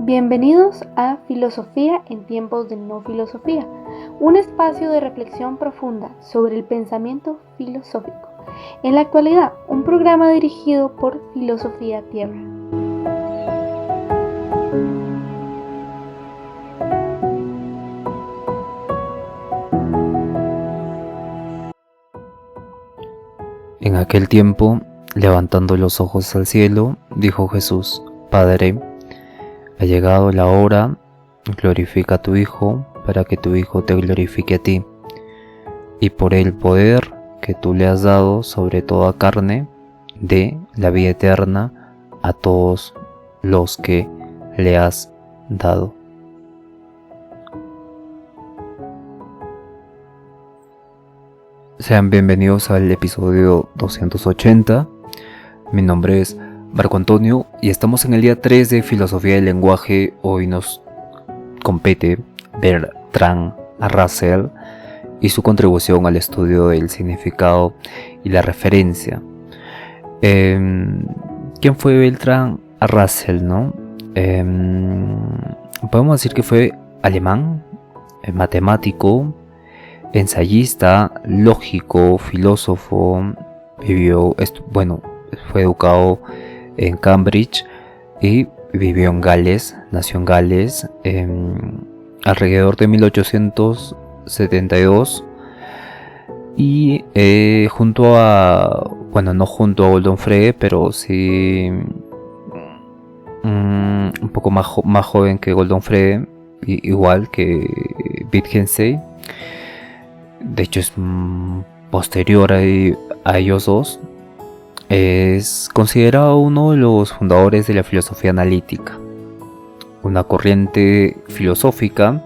Bienvenidos a Filosofía en tiempos de no filosofía, un espacio de reflexión profunda sobre el pensamiento filosófico. En la actualidad, un programa dirigido por Filosofía Tierra. En aquel tiempo, levantando los ojos al cielo, dijo Jesús: Padre, ha llegado la hora, glorifica a tu Hijo, para que tu Hijo te glorifique a ti, y por el poder que tú le has dado sobre toda carne, dé la vida eterna a todos los que le has dado. Sean bienvenidos al episodio 280. Mi nombre es Marco Antonio y estamos en el día 3 de Filosofía del Lenguaje. Hoy nos compete Bertrand Russell y su contribución al estudio del significado y la referencia. ¿Quién fue Bertrand Russell, no? Podemos decir que fue alemán, matemático, ensayista, lógico, filósofo. Fue educado en Cambridge y vivió en Gales, nació en Gales alrededor de 1872 y no junto a Gordon Frege, pero sí un poco más joven que Gordon Frege, igual que Wittgenstein. De hecho es posterior a ellos dos. Es considerado uno de los fundadores de la filosofía analítica, una corriente filosófica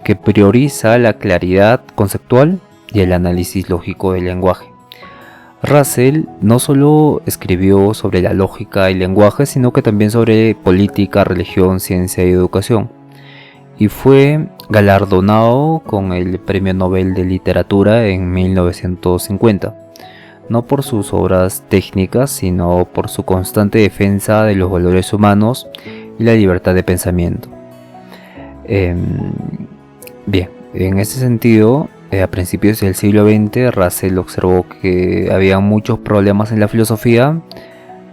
que prioriza la claridad conceptual y el análisis lógico del lenguaje. Russell no solo escribió sobre la lógica y lenguaje, sino que también sobre política, religión, ciencia y educación, y fue galardonado con el Premio Nobel de Literatura en 1950. No por sus obras técnicas, sino por su constante defensa de los valores humanos y la libertad de pensamiento. Bien, en ese sentido, a principios del siglo XX, Russell observó que había muchos problemas en la filosofía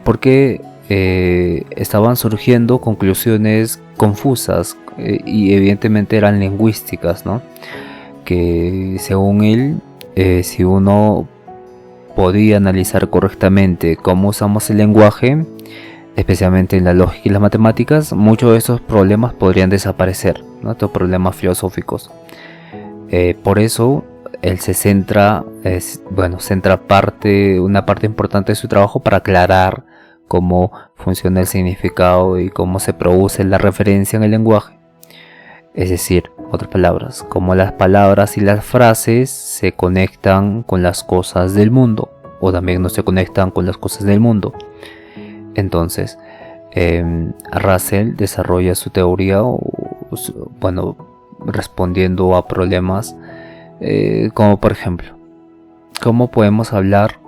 porque estaban surgiendo conclusiones confusas y evidentemente eran lingüísticas, ¿no? Que según él, si uno podía analizar correctamente cómo usamos el lenguaje, especialmente en la lógica y las matemáticas, muchos de esos problemas podrían desaparecer, ¿no? Estos problemas filosóficos. Por eso él se centra una parte importante de su trabajo para aclarar cómo funciona el significado y cómo se produce la referencia en el lenguaje. Es decir, otras palabras, cómo las palabras y las frases se conectan con las cosas del mundo, o también no se conectan con las cosas del mundo. Entonces, Russell desarrolla su teoría, respondiendo a problemas como por ejemplo, ¿cómo podemos hablar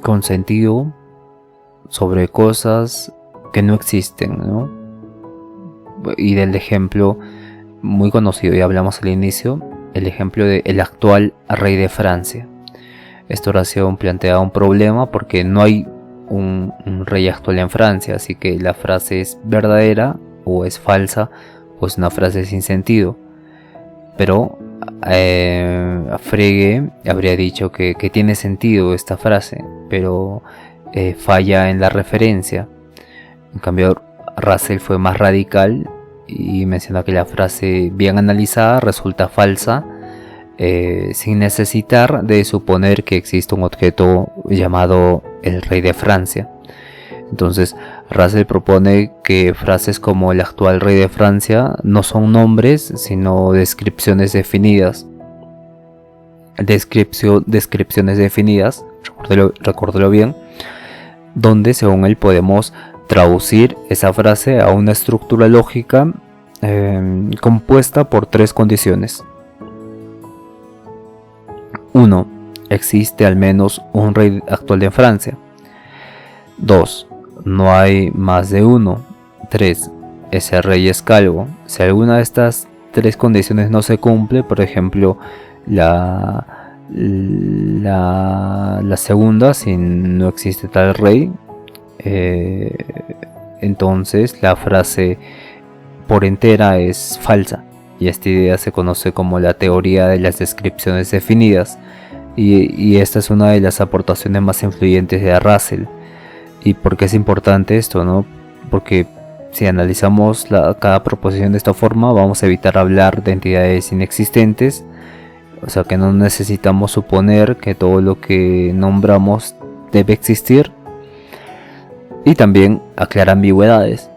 con sentido sobre cosas que no existen, ¿no? Y del ejemplo muy conocido, ya hablamos al inicio, el ejemplo del actual rey de Francia. Esta oración plantea un problema porque no hay un rey actual en Francia, así que la frase es verdadera o es falsa o es una frase sin sentido. Pero Frege habría dicho que tiene sentido esta frase, pero falla en la referencia. En cambio, Russell fue más radical y menciona que la frase bien analizada resulta falsa, sin necesitar de suponer que existe un objeto llamado el rey de Francia. Entonces, Russell propone que frases como el actual rey de Francia no son nombres, sino descripciones definidas. Descripciones definidas, recuérdelo bien, donde según él podemos traducir esa frase a una estructura lógica compuesta por tres condiciones. 1. Existe al menos un rey actual en Francia. 2. No hay más de uno. 3. ese rey es calvo. Si alguna de estas tres condiciones no se cumple, por ejemplo, la segunda, si no existe tal rey, entonces la frase por entera es falsa, y esta idea se conoce como la teoría de las descripciones definidas, y esta es una de las aportaciones más influyentes de Russell. ¿Y por qué es importante esto, no? Porque si analizamos cada proposición de esta forma, vamos a evitar hablar de entidades inexistentes, o sea que no necesitamos suponer que todo lo que nombramos debe existir, y también aclara ambigüedades.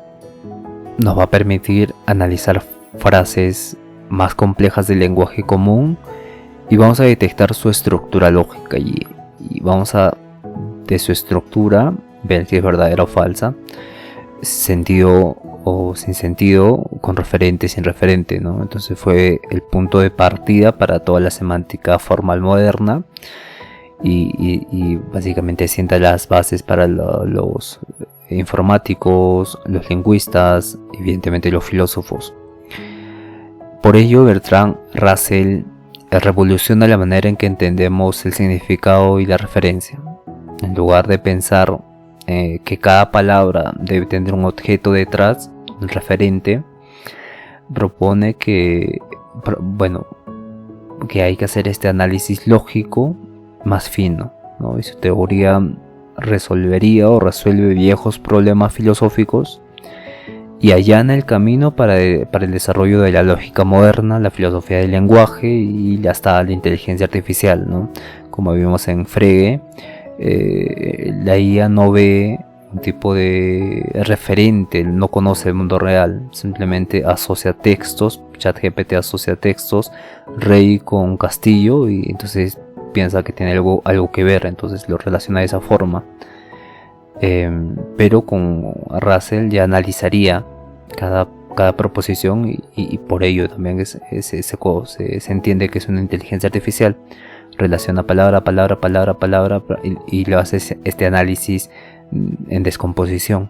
Nos va a permitir analizar frases más complejas del lenguaje común y vamos a detectar su estructura lógica, y vamos a, de su estructura, ver si es verdadera o falsa, sentido o sin sentido, con referente, sin referente, ¿no? Entonces fue el punto de partida para toda la semántica formal moderna, y básicamente sienta las bases para los informáticos, los lingüistas, evidentemente los filósofos. Por ello, Bertrand Russell revoluciona la manera en que entendemos el significado y la referencia. En lugar de pensar que cada palabra debe tener un objeto detrás, un referente, propone que hay que hacer este análisis lógico más fino, ¿no? Y su teoría resolvería o resuelve viejos problemas filosóficos y allana el camino para el desarrollo de la lógica moderna, la filosofía del lenguaje y hasta la inteligencia artificial, ¿no? Como vimos en Frege, la IA no ve un tipo de referente, no conoce el mundo real, simplemente asocia textos, ChatGPT asocia textos, rey con castillo, y entonces piensa que tiene algo que ver, entonces lo relaciona de esa forma. Pero con Russell ya analizaría cada proposición, y por ello también se entiende que es una inteligencia artificial. Relaciona palabra, y lo hace este análisis en descomposición,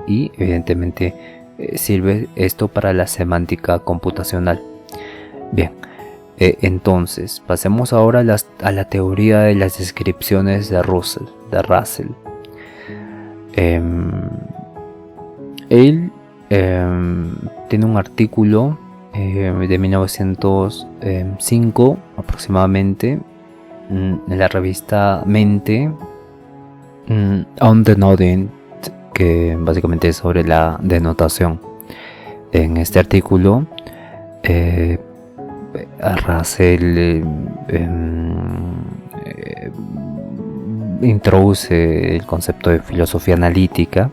y evidentemente sirve esto para la semántica computacional. Bien, entonces pasemos ahora a la teoría de las descripciones de Russell. Él tiene un artículo de 1905 aproximadamente en la revista Mente, on Denoting, que básicamente es sobre la denotación. En este artículo Russell introduce el concepto de filosofía analítica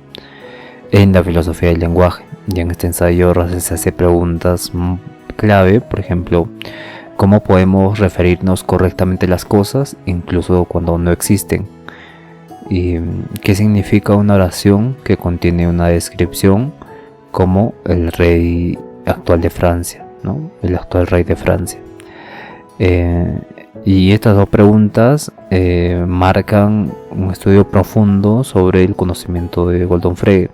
en la filosofía del lenguaje, y en este ensayo Russell se hace preguntas clave, por ejemplo, ¿cómo podemos referirnos correctamente a las cosas incluso cuando no existen? ¿Y qué significa una oración que contiene una descripción como el rey actual de Francia, ¿no? El actual rey de Francia? Y estas dos preguntas marcan un estudio profundo sobre el conocimiento de Goldon Frege,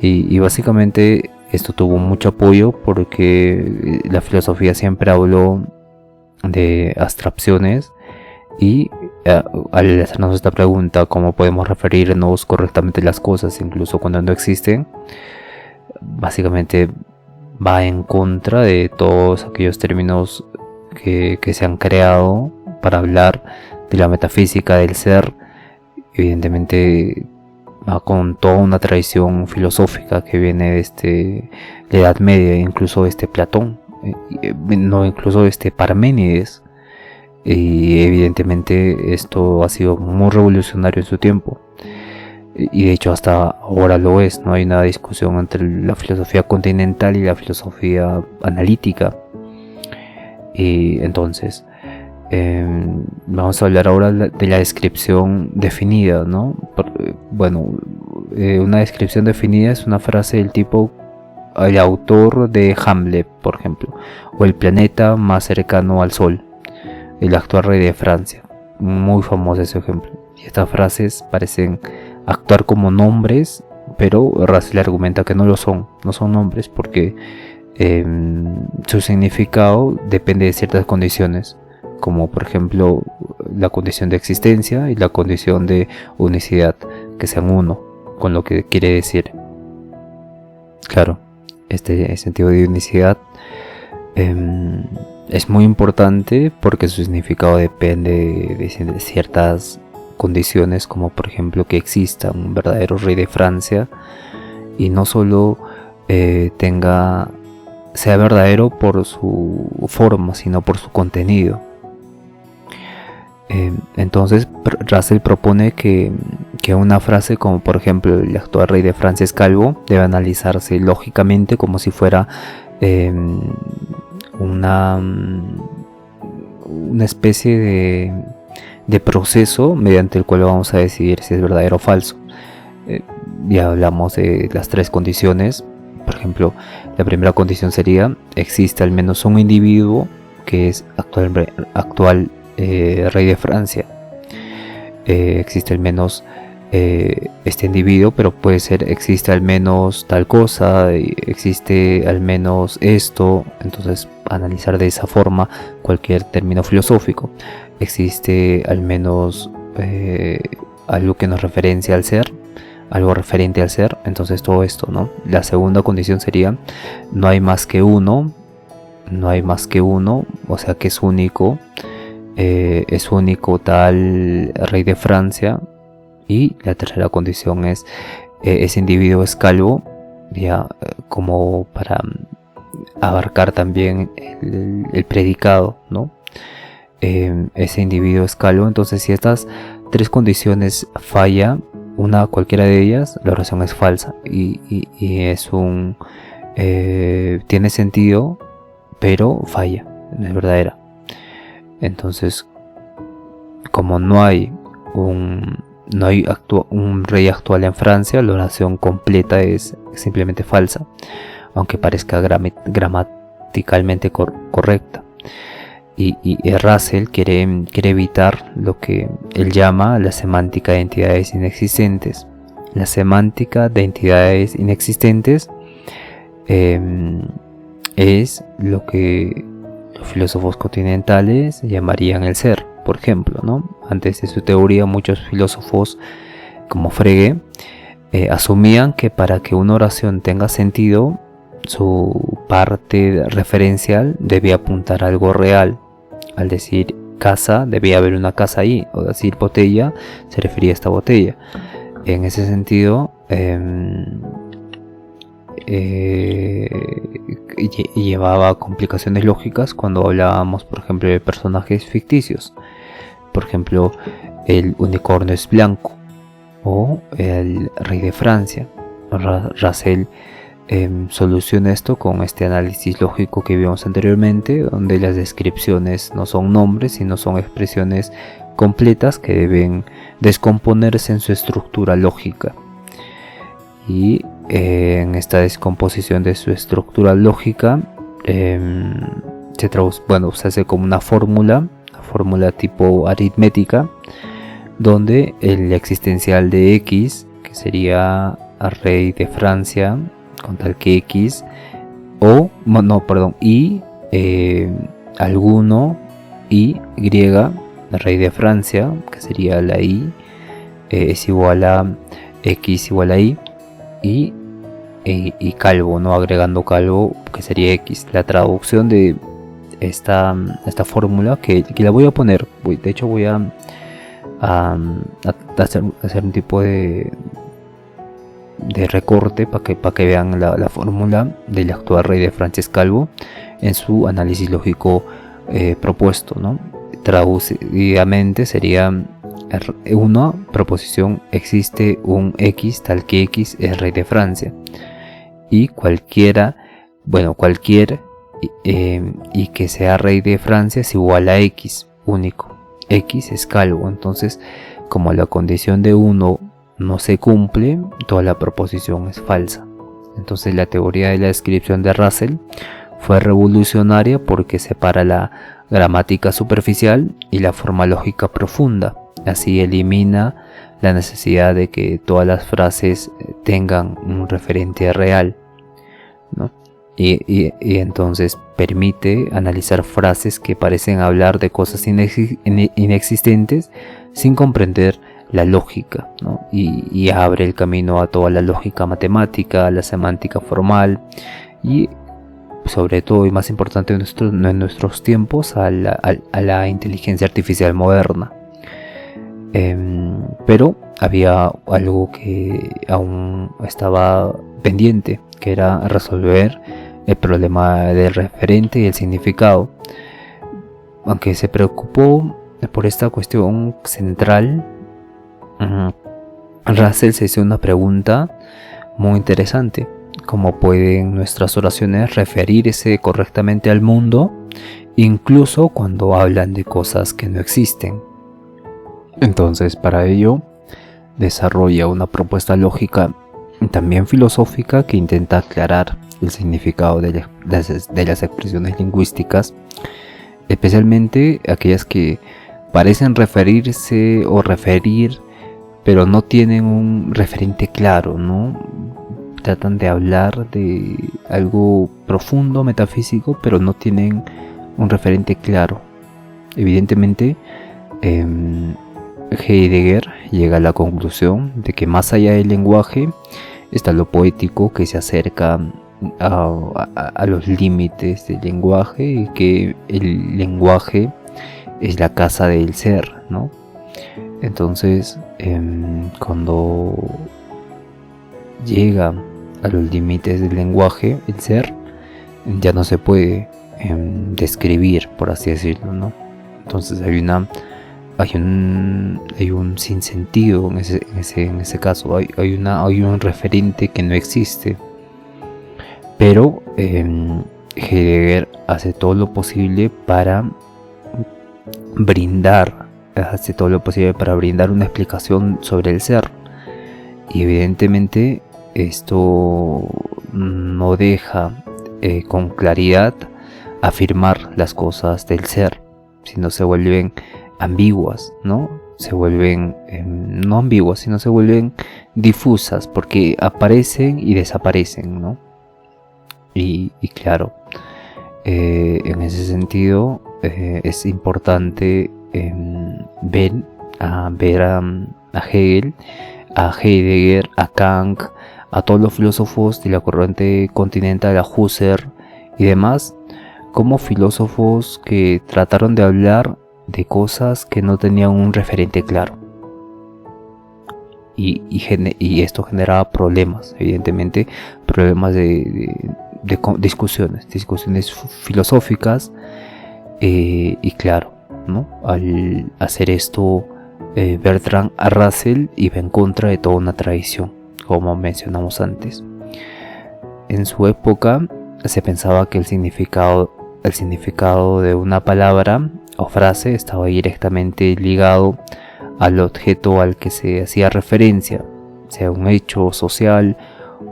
y básicamente esto tuvo mucho apoyo porque la filosofía siempre habló de abstracciones, y al hacernos esta pregunta, ¿cómo podemos referirnos correctamente a las cosas incluso cuando no existen?, básicamente va en contra de todos aquellos términos que se han creado para hablar de la metafísica del ser. Evidentemente va con toda una tradición filosófica que viene de la Edad Media, incluso Platón, incluso Parménides, y evidentemente esto ha sido muy revolucionario en su tiempo, y de hecho hasta ahora lo es. No hay una discusión entre la filosofía continental y la filosofía analítica. Y entonces vamos a hablar ahora de la descripción definida, ¿no? Una descripción definida es una frase del tipo: el autor de Hamlet, por ejemplo, o el planeta más cercano al Sol, el actual rey de Francia. Muy famoso ese ejemplo. Y estas frases parecen actuar como nombres pero Russell argumenta que no son nombres porque su significado depende de ciertas condiciones, como por ejemplo la condición de existencia y la condición de unicidad, que sean uno, con lo que quiere decir. Claro, este sentido de unicidad es muy importante porque su significado depende de ciertas condiciones, como por ejemplo que exista un verdadero rey de Francia y no solo sea verdadero por su forma, sino por su contenido. Entonces Russell propone que una frase como por ejemplo el actual rey de Francia es calvo debe analizarse lógicamente como si fuera una especie de proceso mediante el cual vamos a decidir si es verdadero o falso. Ya hablamos de las tres condiciones. Por ejemplo, la primera condición sería: existe al menos un individuo que es actual rey de Francia. Existe al menos este individuo, pero puede ser existe al menos tal cosa, existe al menos esto. Entonces, analizar de esa forma cualquier término filosófico. Existe al menos algo que nos referencia al ser, algo referente al ser. Entonces todo esto, ¿no? La segunda condición sería: no hay más que uno, o sea que es único tal rey de Francia. Y la tercera condición es ese individuo es calvo, ya como para abarcar también el predicado, ¿no? Ese individuo es calvo. Entonces, si estas tres condiciones falla cualquiera de ellas, la oración es falsa y es tiene sentido, pero falla, no es verdadera. Entonces, como no hay un rey actual en Francia, la oración completa es simplemente falsa, aunque parezca gramaticalmente correcta. Y Russell quiere evitar lo que él llama la semántica de entidades inexistentes. La semántica de entidades inexistentes es lo que los filósofos continentales llamarían el ser, por ejemplo, ¿no? Antes de su teoría, muchos filósofos como Frege asumían que para que una oración tenga sentido, su parte referencial debía apuntar a algo real. Al decir casa, debía haber una casa ahí, o decir botella, se refería a esta botella. En ese sentido, llevaba complicaciones lógicas cuando hablábamos, por ejemplo, de personajes ficticios. Por ejemplo, el unicornio es blanco o el rey de Francia. Russell soluciona esto con este análisis lógico que vimos anteriormente, donde las descripciones no son nombres, sino son expresiones completas que deben descomponerse en su estructura lógica. Y en esta descomposición de su estructura lógica se hace como una fórmula tipo aritmética, donde el existencial de X, que sería el rey de Francia, con tal que X, y alguno Y, el rey de Francia, que sería la Y, es igual a X igual a Y, y calvo, ¿no? Agregando calvo, que sería X. La traducción de esta fórmula, que la voy a poner, de hecho voy a hacer un tipo de recorte para que vean la fórmula del actual rey de Francia es calvo en su análisis lógico propuesto, ¿no? Traducidamente sería una proposición: existe un X tal que X es rey de Francia, y cualquier y que sea rey de Francia es igual a X único. X es calvo. Entonces, como la condición de uno no se cumple, toda la proposición es falsa. Entonces, la teoría de la descripción de Russell fue revolucionaria porque separa la gramática superficial y la forma lógica profunda. Así elimina la necesidad de que todas las frases tengan un referente real, ¿no? Y entonces permite analizar frases que parecen hablar de cosas inexistentes sin comprender la lógica, ¿no? Y abre el camino a toda la lógica matemática, a la semántica formal y sobre todo y más importante en nuestros tiempos a la inteligencia artificial moderna. Pero había algo que aún estaba pendiente, que era resolver el problema del referente y el significado. Aunque se preocupó por esta cuestión central, Russell se hizo una pregunta muy interesante: ¿cómo pueden nuestras oraciones referirse correctamente al mundo, incluso cuando hablan de cosas que no existen? Entonces, para ello, desarrolla una propuesta lógica y también filosófica que intenta aclarar el significado de las expresiones lingüísticas, especialmente aquellas que parecen referirse o referir, pero no tienen un referente claro, ¿no? Tratan de hablar de algo profundo, metafísico, pero no tienen un referente claro. Evidentemente, Heidegger llega a la conclusión de que más allá del lenguaje está lo poético, que se acerca a los límites del lenguaje, y que el lenguaje es la casa del ser, ¿no? Entonces, cuando llega a los límites del lenguaje, el ser ya no se puede describir, por así decirlo, ¿no? Entonces hay un sinsentido en ese caso, hay un referente que no existe. Pero Heidegger hace todo lo posible para brindar una explicación sobre el ser. Y evidentemente esto no deja con claridad afirmar las cosas del ser, sino se vuelven ambiguas, ¿no? Se vuelven no ambiguas, sino se vuelven difusas, porque aparecen y desaparecen, ¿no? Y claro, en ese sentido es importante ver a Hegel, a Heidegger, a Kant, a todos los filósofos de la corriente continental, a Husserl y demás, como filósofos que trataron de hablar de cosas que no tenían un referente claro. Y esto generaba problemas, evidentemente, problemas de discusiones filosóficas, y claro, ¿no? Al hacer esto, Bertrand Russell iba en contra de toda una tradición, como mencionamos antes. En su época se pensaba que el significado de una palabra o frase estaba directamente ligado al objeto al que se hacía referencia, sea un hecho social,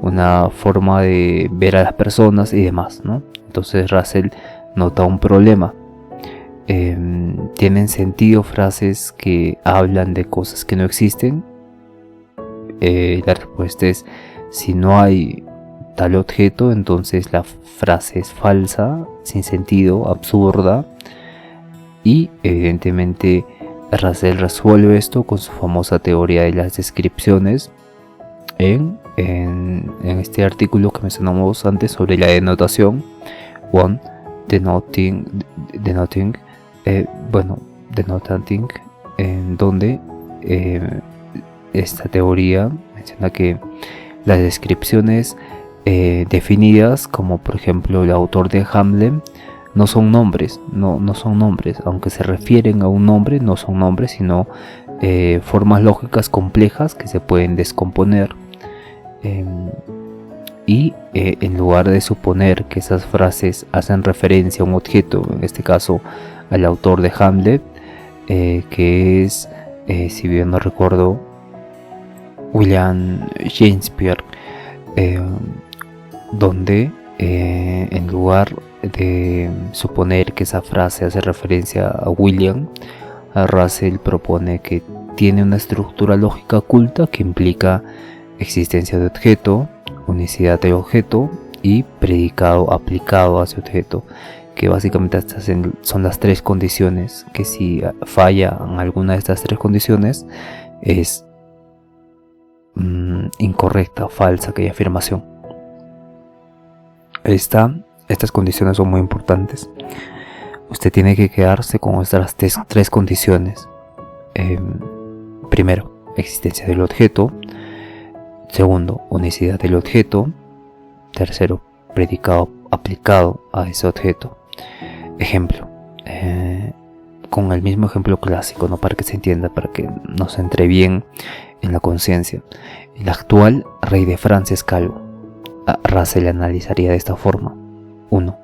una forma de ver a las personas y demás, ¿no? Entonces Russell nota un problema. ¿Tienen sentido frases que hablan de cosas que no existen? La respuesta es: si no hay tal objeto, entonces la frase es falsa, sin sentido, absurda. Y evidentemente Russell resuelve esto con su famosa teoría de las descripciones en este artículo que mencionamos antes sobre la denotación, denoting, en donde esta teoría menciona que las descripciones definidas, como por ejemplo el autor de Hamlet, no son nombres, no son nombres, aunque se refieren a un nombre, no son nombres, sino formas lógicas complejas que se pueden descomponer. Y en lugar de suponer que esas frases hacen referencia a un objeto, en este caso al autor de Hamlet, que es, si bien no recuerdo, William Shakespeare, donde en lugar de suponer que esa frase hace referencia a William, Russell propone que tiene una estructura lógica oculta que implica existencia de objeto, unicidad del objeto y predicado aplicado a ese objeto, que básicamente son las tres condiciones que si falla en alguna de estas tres condiciones es incorrecta, falsa aquella afirmación. Estas condiciones son muy importantes. Usted tiene que quedarse con estas tres condiciones. Primero, existencia del objeto. Segundo, unicidad del objeto. Tercero, predicado aplicado a ese objeto. Ejemplo, con el mismo ejemplo clásico, ¿no? Para que se entienda, para que nos entre bien en la conciencia. El actual rey de Francia es calvo. Russell analizaría de esta forma. 1.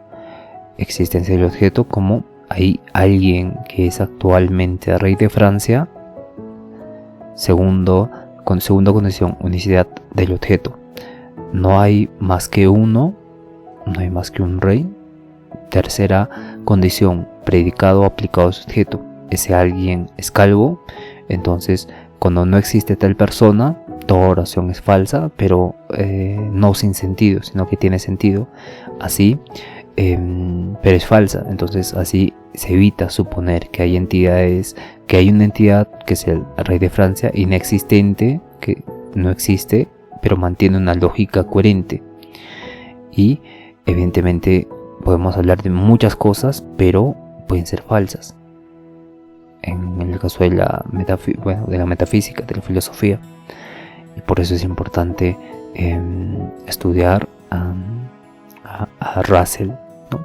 Existencia del objeto, como hay alguien que es actualmente rey de Francia. Segunda condición, unicidad del objeto. No hay más que uno, no hay más que un rey. Tercera condición, predicado aplicado a su objeto. Ese alguien es calvo, entonces cuando no existe tal persona, toda oración es falsa, pero no sin sentido, sino que tiene sentido. Así, pero es falsa. Entonces así se evita suponer que hay entidades, que hay una entidad que es el rey de Francia inexistente, que no existe, pero mantiene una lógica coherente. Y evidentemente podemos hablar de muchas cosas, pero pueden ser falsas. En el caso de la metafísica, de la filosofía. Y por eso es importante estudiar a Russell, ¿no?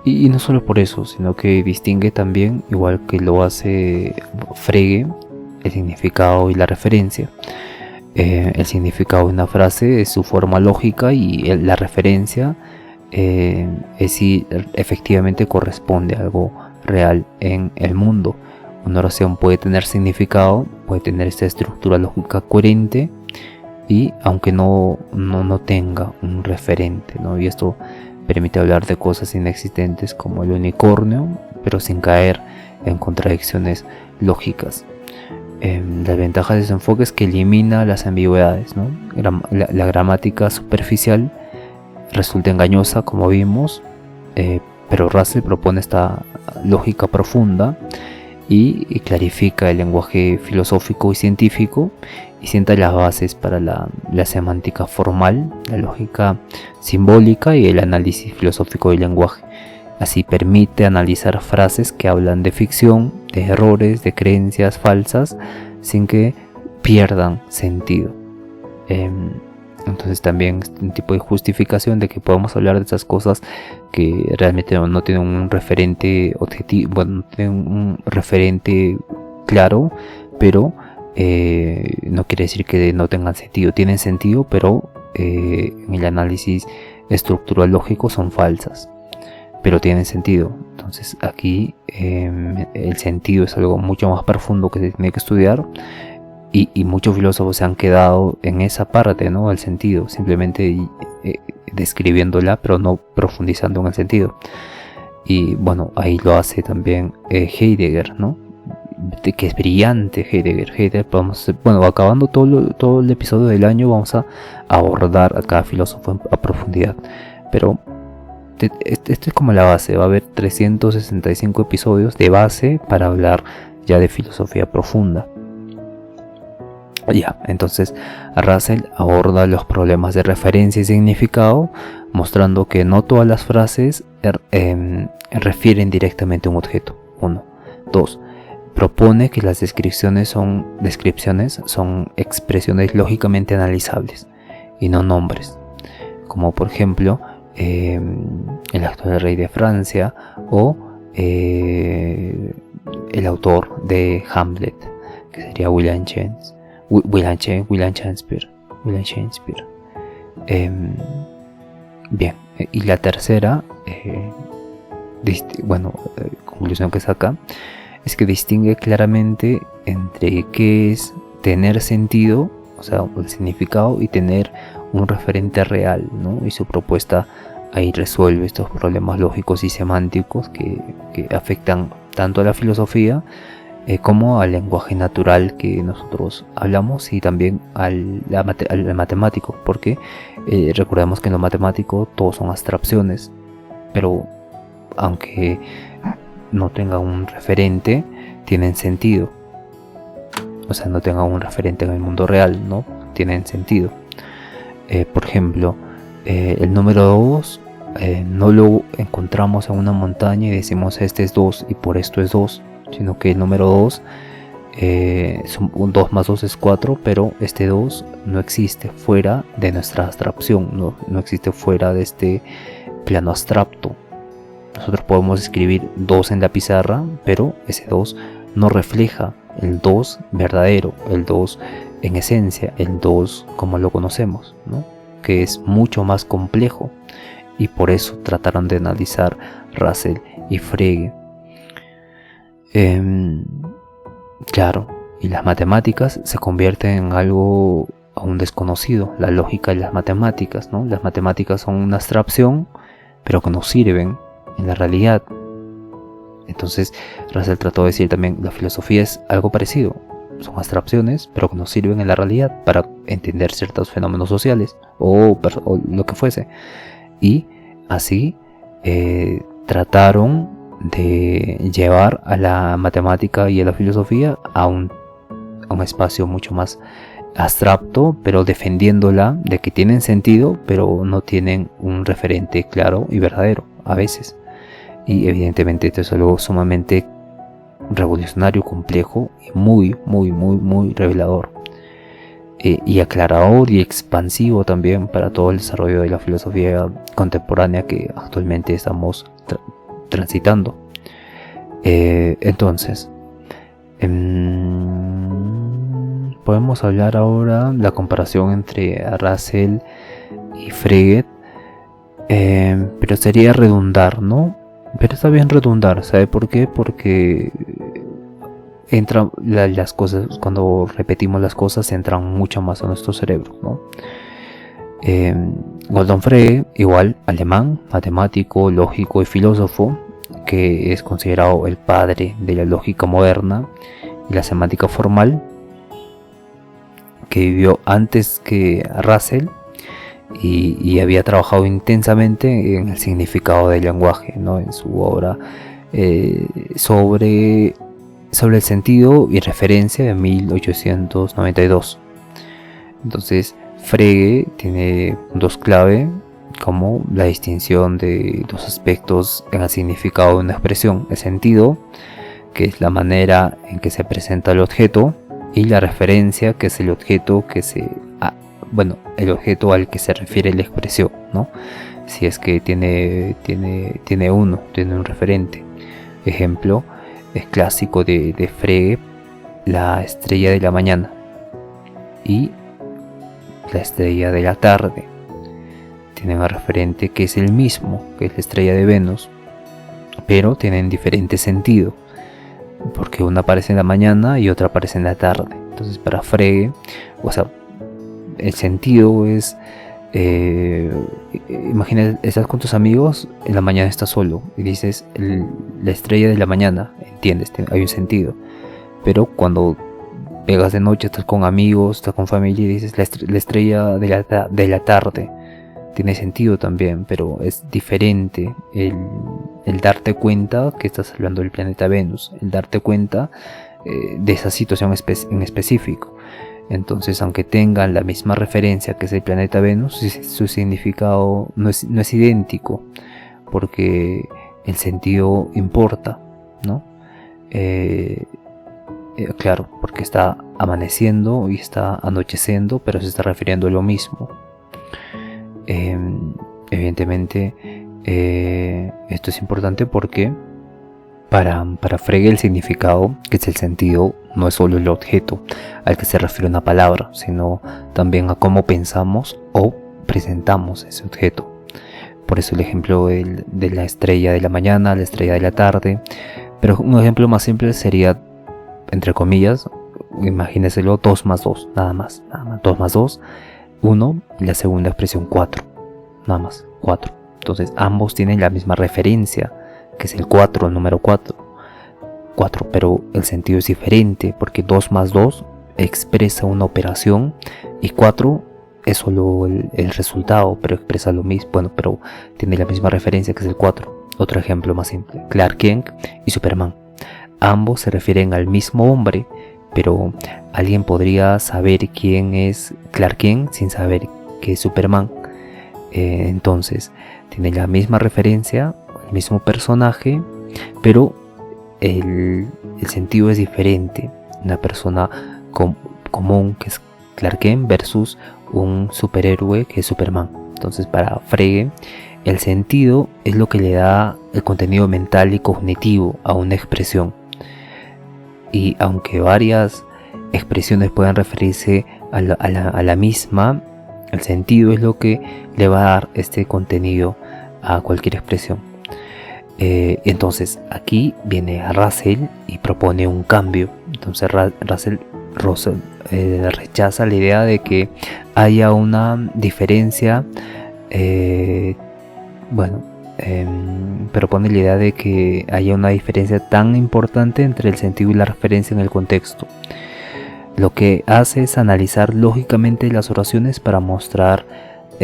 Y no solo por eso, sino que distingue también, igual que lo hace Frege, el significado y la referencia. El significado de una frase es su forma lógica y la referencia es si efectivamente corresponde a algo real en el mundo. Una oración puede tener significado, puede tener esta estructura lógica coherente, y aunque no tenga un referente, ¿no? Y esto permite hablar de cosas inexistentes como el unicornio, pero sin caer en contradicciones lógicas. La ventaja de ese enfoque es que elimina las ambigüedades, ¿no? La gramática superficial resulta engañosa, como vimos, pero Russell propone esta lógica profunda y clarifica el lenguaje filosófico y científico y sienta las bases para la semántica formal, la lógica simbólica y el análisis filosófico del lenguaje. Así permite analizar frases que hablan de ficción, de errores, de creencias falsas, sin que pierdan sentido. Entonces también es un tipo de justificación de que podemos hablar de esas cosas que realmente no tienen un referente objetivo, bueno, no tienen un referente claro, pero no quiere decir que no tengan sentido. Tienen sentido, pero en el análisis estructural lógico son falsas, pero tienen sentido. Entonces aquí el sentido es algo mucho más profundo que se tiene que estudiar. Y muchos filósofos se han quedado en esa parte, ¿no? El sentido, simplemente describiéndola, pero no profundizando en el sentido. Y bueno, ahí lo hace también Heidegger, ¿no? Que es brillante Heidegger. Acabando todo el episodio del año, vamos a abordar a cada filósofo a profundidad. Pero esto es como la base. Va a haber 365 episodios de base para hablar ya de filosofía profunda. Entonces Russell aborda los problemas de referencia y significado, mostrando que no todas las frases refieren directamente a un objeto. 1. 2. Propone que las descripciones son expresiones lógicamente analizables y no nombres, como por ejemplo el actual rey de Francia o el autor de Hamlet, que sería William Shakespeare. Bien, y la tercera conclusión que saca es que distingue claramente entre qué es tener sentido, o sea, el significado, y tener un referente real, ¿no? Y su propuesta ahí resuelve estos problemas lógicos y semánticos que afectan tanto a la filosofía como al lenguaje natural que nosotros hablamos y también al matemático, porque recordemos que en lo matemático todos son abstracciones, pero aunque no tengan un referente, tienen sentido. O sea, no tengan un referente en el mundo real, ¿no? Tienen sentido. Por ejemplo, el número 2 no lo encontramos en una montaña y decimos este es 2 y por esto es 2, sino que el número 2, 2 más 2 es 4, pero este 2 no existe fuera de nuestra abstracción, no existe fuera de este plano abstracto. Nosotros podemos escribir 2 en la pizarra, pero ese 2 no refleja el 2 verdadero, el 2 en esencia, el 2 como lo conocemos, ¿no? Que es mucho más complejo, y por eso trataron de analizar Russell y Frege. Claro, y las matemáticas se convierten en algo aún desconocido, la lógica de las matemáticas, ¿no? Las matemáticas son una abstracción, pero que nos sirven en la realidad. Entonces Russell trató de decir también, la filosofía es algo parecido, son abstracciones, pero que nos sirven en la realidad para entender ciertos fenómenos sociales o lo que fuese. Y así trataron de llevar a la matemática y a la filosofía a un espacio mucho más abstracto, pero defendiéndola de que tienen sentido, pero no tienen un referente claro y verdadero a veces. Y evidentemente esto es algo sumamente revolucionario, complejo y muy revelador, y aclarador y expansivo también para todo el desarrollo de la filosofía contemporánea que actualmente estamos transitando. Entonces podemos hablar ahora la comparación entre Russell y Frege, pero sería redundar, ¿no? Pero está bien redundar, ¿sabe por qué? Porque entran las cosas, cuando repetimos las cosas entran mucho más a nuestro cerebro, ¿no? Goldon Frege, igual alemán, matemático, lógico y filósofo, que es considerado el padre de la lógica moderna y la semántica formal, que vivió antes que Russell y había trabajado intensamente en el significado del lenguaje, ¿no? En su obra sobre el sentido y referencia de 1892. Entonces Frege tiene puntos clave como la distinción de dos aspectos en el significado de una expresión: el sentido, que es la manera en que se presenta el objeto, y la referencia, que es el objeto el objeto al que se refiere la expresión, ¿no? Si es que tiene un referente. Ejemplo es clásico de Frege, la estrella de la mañana y la estrella de la tarde. Tienen un referente que es el mismo, que es la estrella de Venus, pero tienen diferente sentido, porque una aparece en la mañana y otra aparece en la tarde. Entonces para Frege, o sea, el sentido es, imagina, estás con tus amigos, en la mañana estás solo y dices la estrella de la mañana, entiendes, hay un sentido. Pero cuando pegas de noche, estás con amigos, estás con familia y dices la estrella de la tarde, tiene sentido también, pero es diferente el darte cuenta que estás hablando del planeta Venus, el darte cuenta de esa situación en específico. Entonces, aunque tengan la misma referencia que es el planeta Venus, su significado no es idéntico, porque el sentido importa, ¿no? Claro, porque está amaneciendo y está anocheciendo, pero se está refiriendo a lo mismo. Evidentemente, esto es importante porque para Frege el significado, que es el sentido, no es solo el objeto al que se refiere una palabra, sino también a cómo pensamos o presentamos ese objeto. Por eso el ejemplo de la estrella de la mañana, la estrella de la tarde. Pero un ejemplo más simple sería, entre comillas, imagínenselo, 2 más 2, nada más, 2 más 2, 1, y la segunda expresión 4, nada más, 4. Entonces ambos tienen la misma referencia, que es el 4, el número 4, 4, pero el sentido es diferente porque 2 más 2 expresa una operación y 4 es solo el resultado, pero expresa lo mismo, bueno, pero tiene la misma referencia que es el 4. Otro ejemplo más simple, Clark Kent y Superman. Ambos se refieren al mismo hombre, pero alguien podría saber quién es Clark Kent sin saber que es Superman. Entonces, tiene la misma referencia, el mismo personaje, pero el sentido es diferente. Una persona común que es Clark Kent versus un superhéroe que es Superman. Entonces, para Frege, el sentido es lo que le da el contenido mental y cognitivo a una expresión. Y aunque varias expresiones puedan referirse a la misma, el sentido es lo que le va a dar este contenido a cualquier expresión. Entonces aquí viene Russell y propone un cambio. Entonces Russell rechaza la idea de que haya una diferencia, propone la idea de que haya una diferencia tan importante entre el sentido y la referencia en el contexto. Lo que hace es analizar lógicamente las oraciones para mostrar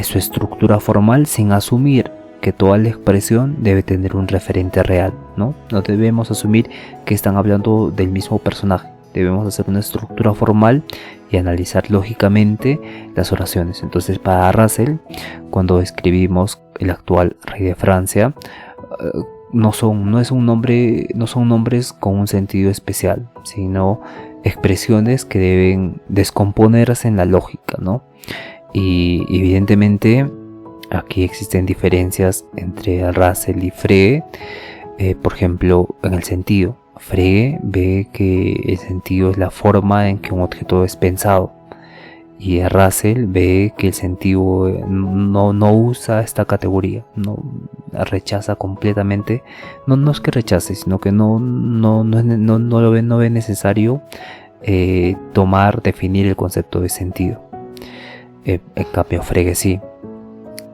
su estructura formal sin asumir que toda la expresión debe tener un referente real, ¿no? No debemos asumir que están hablando del mismo personaje. Debemos hacer una estructura formal y analizar lógicamente las oraciones. Entonces, para Russell, cuando escribimos el actual rey de Francia, no son nombres con un sentido especial, sino expresiones que deben descomponerse en la lógica, ¿no? Y evidentemente aquí existen diferencias entre Russell y Frege, por ejemplo, en el sentido. Frege ve que el sentido es la forma en que un objeto es pensado, y Russell ve que el sentido no usa esta categoría, no rechaza completamente, no es que rechace, sino que no lo ve necesario definir el concepto de sentido. En cambio Frege sí.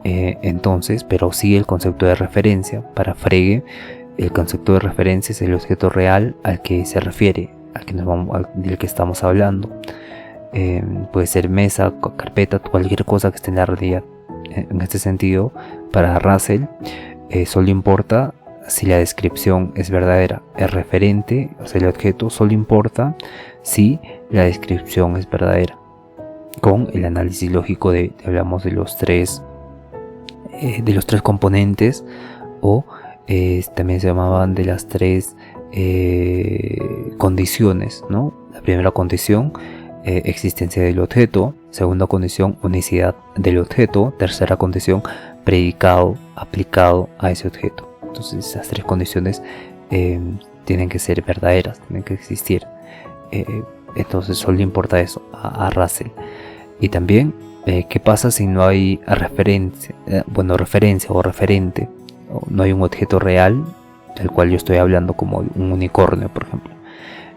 Entonces, pero sí el concepto de referencia. Para Frege, el concepto de referencia es el objeto real al que se refiere, del que estamos hablando. Puede ser mesa, carpeta, cualquier cosa que esté en la realidad. En este sentido, para Russell, solo importa si la descripción es verdadera. El referente, o sea, el objeto, solo importa si la descripción es verdadera. Con el análisis lógico hablamos de los tres componentes, o también se llamaban de las tres condiciones, ¿no? La primera condición, existencia del objeto. Segunda condición, unicidad del objeto. Tercera condición, predicado aplicado a ese objeto. Entonces esas tres condiciones tienen que ser verdaderas, tienen que existir. Entonces solo importa eso a Russell. Y también ¿qué pasa si no hay referencia o referente? No hay un objeto real del cual yo estoy hablando, como un unicornio, por ejemplo.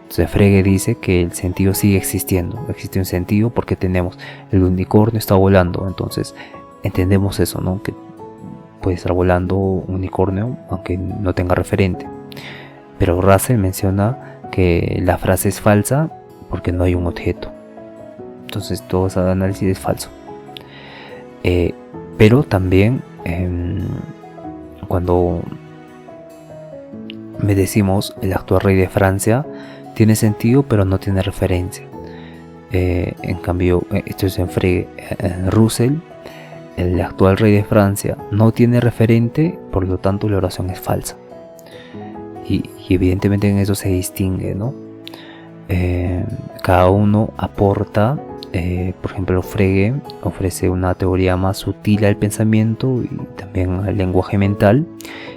Entonces Frege dice que el sentido sigue existiendo. Existe un sentido porque tenemos el unicornio está volando. Entonces entendemos eso, ¿no? Que puede estar volando un unicornio aunque no tenga referente. Pero Russell menciona que la frase es falsa porque no hay un objeto. Entonces todo ese análisis es falso. Pero también cuando me decimos el actual rey de Francia tiene sentido pero no tiene referencia. En cambio, esto es en Frege. Russell, el actual rey de Francia no tiene referente, por lo tanto la oración es falsa. Y evidentemente en eso se distingue, ¿no? Cada uno aporta. Por ejemplo, Frege ofrece una teoría más sutil al pensamiento y también al lenguaje mental,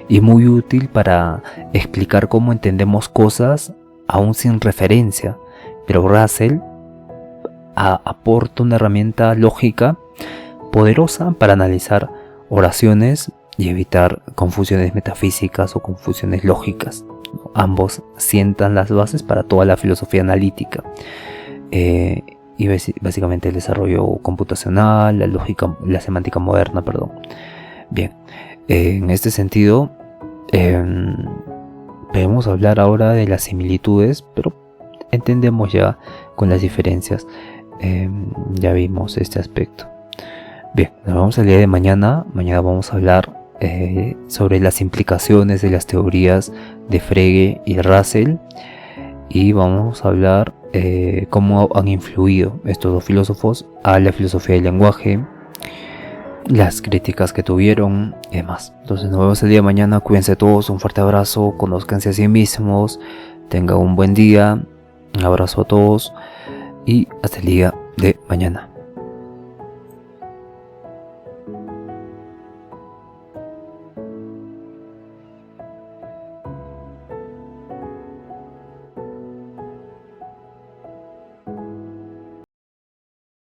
y muy útil para explicar cómo entendemos cosas aún sin referencia. Pero Russell aporta una herramienta lógica poderosa para analizar oraciones y evitar confusiones metafísicas o confusiones lógicas. Ambos sientan las bases para toda la filosofía analítica. Y básicamente el desarrollo computacional, la semántica moderna, perdón. Bien, en este sentido, podemos hablar ahora de las similitudes, pero entendemos ya con las diferencias. Ya vimos este aspecto. Bien, nos vemos el día de mañana. Mañana vamos a hablar sobre las implicaciones de las teorías de Frege y Russell, y vamos a hablar cómo han influido estos dos filósofos a la filosofía del lenguaje, las críticas que tuvieron y demás. Entonces nos vemos el día de mañana. Cuídense todos, un fuerte abrazo, conózcanse a sí mismos, tengan un buen día, un abrazo a todos y hasta el día de mañana.